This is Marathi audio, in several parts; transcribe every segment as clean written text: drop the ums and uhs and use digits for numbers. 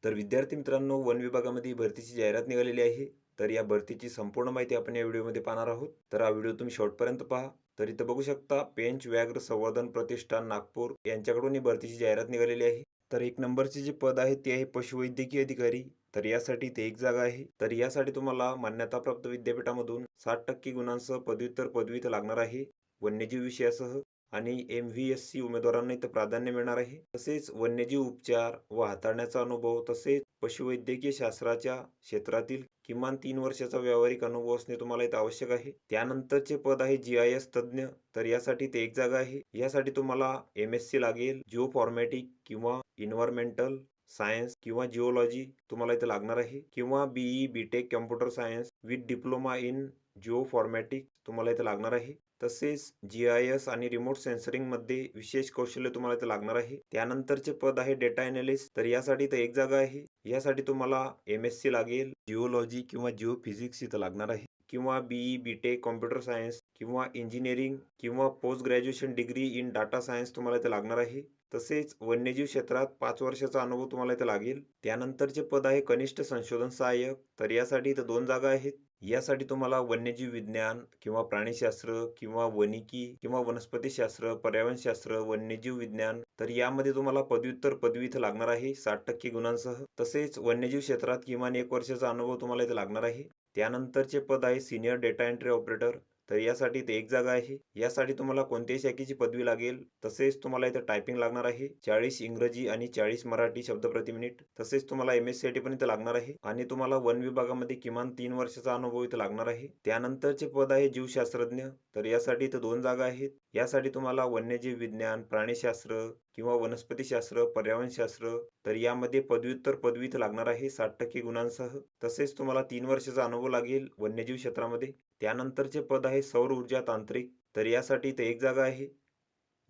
तर विद्यार्थी मित्रांनो, वन विभागामध्ये भरतीची जाहिरात निघालेली आहे. तर या भरतीची संपूर्ण माहिती आपण या व्हिडिओमध्ये पाहणार आहोत. तर हा व्हिडिओ तुम्ही शेवटपर्यंत पहा. तर इथं बघू शकता, पेंच व्याघ्र संवर्धन प्रतिष्ठान नागपूर यांच्याकडून ही भरतीची जाहिरात निघालेली आहे. तर एक नंबरचे जे पद आहे ते आहे पशुवैद्यकीय अधिकारी. तर यासाठी ते एक जागा आहे. तर यासाठी तुम्हाला मान्यताप्राप्त विद्यापीठामधून 60% गुणांसह पदव्युत्तर पदवी इथं लागणार आहे, वन्यजीव विषयासह. आणि MVSC उमेदवारांना इथं प्राधान्य मिळणार आहे. तसेच वन्यजीव उपचार व हाताळण्याचा अनुभव, तसेच पशुवैद्यकीय शास्त्राच्या क्षेत्रातील किमान 3 वर्षाचा व्यावहारिक अनुभव असणे तुम्हाला इथं आवश्यक आहे. त्यानंतरचे पद आहे GIS तज्ज्ञ. तर यासाठी ते एक जागा आहे. यासाठी तुम्हाला MSc लागेल, जिओ फॉर्मॅटिक किंवा इन्व्हायरमेंटल सायन्स किंवा जिओलॉजी तुम्हाला इथं लागणार आहे, किंवा BE BTech computer science with diploma in geoinformatics तुम्हाला इथं लागणार आहे. तसेच GIS आणि रिमोट सेन्सरिंगमध्ये विशेष कौशल्य तुम्हाला इथं लागणार आहे. त्यानंतरचे पद आहे डेटा एनालिस्ट. तर यासाठी इथं एक जागा आहे. यासाठी तुम्हाला MSc लागेल, जिओलॉजी किंवा जिओ फिजिक्स इथं लागणार आहे, किंवा BE BTech कॉम्प्युटर सायन्स किंवा इंजिनिअरिंग किंवा post graduation degree in data science तुम्हाला इथं लागणार आहे. तसेच वन्यजीव क्षेत्रात 5 वर्षाचा अनुभव तुम्हाला इथं लागेल. त्यानंतरचे पद आहे कनिष्ठ संशोधन सहाय्यक. तर यासाठी इथं 2 जागा आहेत. यासाठी तुम्हाला वन्यजीव विज्ञान किंवा प्राणीशास्त्र किंवा वनिकी किंवा वनस्पतीशास्त्र, पर्यावरणशास्त्र, वन्यजीव विज्ञान, तर यामध्ये तुम्हाला पदव्युत्तर पदवी इथं लागणार आहे 60% गुणांसह. तसेच वन्यजीव क्षेत्रात किमान 1 वर्षाचा अनुभव तुम्हाला इथं लागणार आहे. त्यानंतरचे पद आहे सिनियर डेटा एंट्री ऑपरेटर. तर यासाठी ते एक जागा आहे. यासाठी तुम्हाला कोणत्याही शाखेची पदवी लागेल. तसेच तुम्हाला इथं टायपिंग लागणार आहे, 40 इंग्रजी आणि 40 मराठी शब्द प्रति मिनिट. तसेच तुम्हाला MSc पण इथं लागणार आहे, आणि तुम्हाला वन विभागामध्ये किमान 3 वर्षाचा अनुभव इथं लागणार आहे. त्यानंतरचे पद आहे जीवशास्त्रज्ञ. तर यासाठी इथं 2 जागा आहेत. यासाठी तुम्हाला वन्यजीव विज्ञान, प्राणीशास्त्र किंवा वनस्पतीशास्त्र, पर्यावरणशास्त्र, तर यामध्ये पदव्युत्तर पदवी इथं लागणार आहे 60% गुणांसह. तसेच तुम्हाला 3 वर्षाचा अनुभव लागेल वन्यजीव क्षेत्रामध्ये. त्यानंतरचे पद आहे सौर ऊर्जा तांत्रिक. तर यासाठी इथं एक जागा आहे.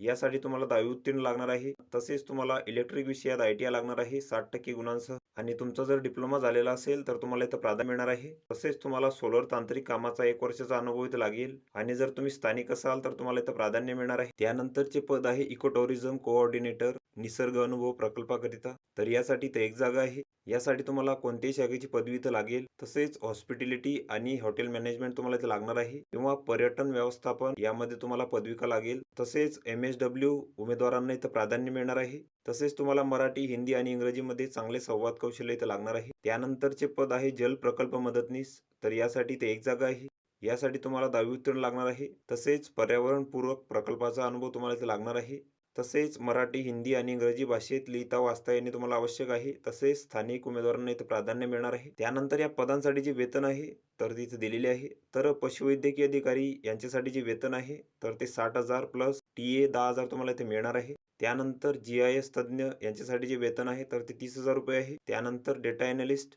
यासाठी तुम्हाला 10वी उत्तीर्ण लागणार आहे. तसेच तुम्हाला इलेक्ट्रिक विषयात ITI लागणार आहे 60% गुणांसह, आणि तुमचा जर डिप्लोमा झालेला असेल तर तुम्हाला इथं प्राधान्य मिळणार आहे. तसेच तुम्हाला सोलर तांत्रिक कामाचा 1 वर्षाचा अनुभव इथं लागेल, आणि जर तुम्ही स्थानिक असाल तर तुम्हाला इथं प्राधान्य मिळणार आहे. त्यानंतरचे पद आहे इको टुरिझम कोऑर्डिनेटर, निसर्ग अनुभव प्रकल्पाकरिता. तर यासाठी इथं एक जागा आहे. यासाठी तुम्हाला कोणत्याही शाखेची पदवी इथं लागेल. तसेच हॉस्पिटॅलिटी आणि हॉटेल मॅनेजमेंट तुम्हाला इथं लागणार आहे, किंवा पर्यटन व्यवस्थापन यामध्ये तुम्हाला पदविका लागेल. तसेच MSW उमेदवारांना इथं प्राधान्य मिळणार आहे. तसेच तुम्हाला मराठी, हिंदी आणि इंग्रजीमध्ये चांगले संवाद कौशल्य इथं लागणार आहे. त्यानंतरचे पद आहे जल प्रकल्प मदतनीस. तर यासाठी ते एक जागा आहे. यासाठी तुम्हाला 10वी उत्तीर्ण लागणार आहे. तसेच पर्यावरणपूरक प्रकल्पाचा अनुभव तुम्हाला इथं लागणार आहे. तसेच मराठी, हिंदी आणि इंग्रजी भाषेत लिहिता वाचता येणे तुम्हाला आवश्यक आहे. तसेच स्थानिक उमेदवारांना इथं प्राधान्य मिळणार आहे. त्यानंतर या पदांसाठी जे वेतन आहे तर तिथे दिलेले आहे. तर पशुवैद्यकीय अधिकारी यांच्यासाठी जे वेतन आहे तर ते 60,000 प्लस TA 10,000 तुम्हाला इथे मिळणार आहे. त्यानंतर GIS तज्ज्ञ यांच्यासाठी जे वेतन आहे तर ते 30,000 रुपये आहे. त्यानंतर डेटा एनालिस्ट,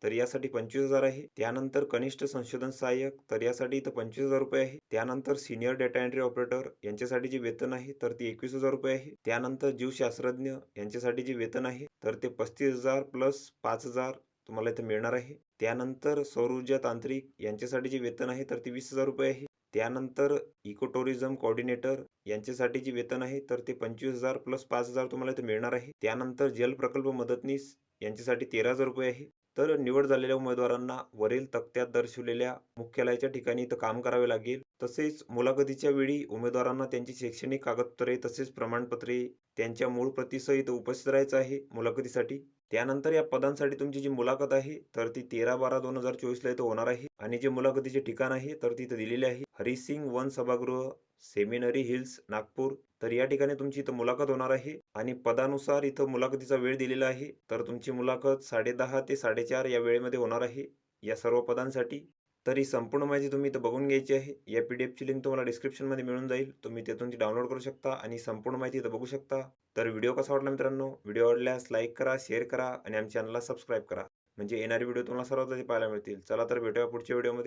तर यासाठी 25,000 आहे. त्यानंतर कनिष्ठ संशोधन सहाय्यक, तर यासाठी इथं 25,000 रुपये आहे. त्यानंतर सिनियर डेटा एंट्री ऑपरेटर यांच्यासाठी जे वेतन आहे तर ते 21,000 रुपये आहे. त्यानंतर जीवशास्त्रज्ञ यांच्यासाठी जे वेतन आहे तर ते 35,000 प्लस 5,000 तुम्हाला इथं मिळणार आहे. त्यानंतर सौर ऊर्जा तांत्रिक यांच्यासाठी जे वेतन आहे तर ते 20,000 रुपये आहे. त्यानंतर इको टुरिझम कोऑर्डिनेटर यांच्यासाठी जे वेतन आहे तर ते 25,000 प्लस 5,000 तुम्हाला इथे मिळणार आहे. त्यानंतर जल प्रकल्प मदतनीस यांच्यासाठी 13,000 रुपये आहे. तर निवड झालेल्या उमेदवारांना वरील तक्त्यात दर्शवलेल्या मुख्यालयाच्या ठिकाणी इथं काम करावे लागेल. तसेच मुलाखतीच्या वेळी उमेदवारांना त्यांची शैक्षणिक कागदपत्रे तसेच प्रमाणपत्रे त्यांच्या मूळ प्रतीसहित उपस्थित राहायचं आहे मुलाखतीसाठी. त्यानंतर या पदांसाठी तुमची जी मुलाखत आहे तर ती 13/12/2024 ला इथं होणार आहे, आणि जे मुलाखतीचे ठिकाण आहे तर तिथं दिलेले आहे हरिसिंग वन सभागृह, सेमिनरी हिल्स, नागपूर. तर या ठिकाणी तुमची इथं मुलाखत होणार आहे, आणि पदानुसार इथं मुलाखतीचा वेळ दिलेला आहे. तर तुमची मुलाखत 10:30 ते 4:30 या वेळेमध्ये होणार आहे या सर्व पदांसाठी. तर ही संपूर्ण माहिती तुम्ही इथं बघून घ्यायची आहे. या PDFची लिंक तुम्हाला डिस्क्रिप्शनमध्ये मिळून जाईल. तुम्ही तिथून ती डाउनलोड करू शकता आणि संपूर्ण माहिती इथं बघू शकता. तर व्हिडिओ कसा वाटला मित्रांनो? व्हिडिओ आवडल्यास लाईक करा, शेअर करा आणि आमच्या चॅनलला सबस्क्राईब करा, म्हणजे येणारे व्हिडिओ तुम्हाला सर्वात आधी पाहायला मिळतील. चला तर भेटूया पुढच्या व्हिडिओमध्ये.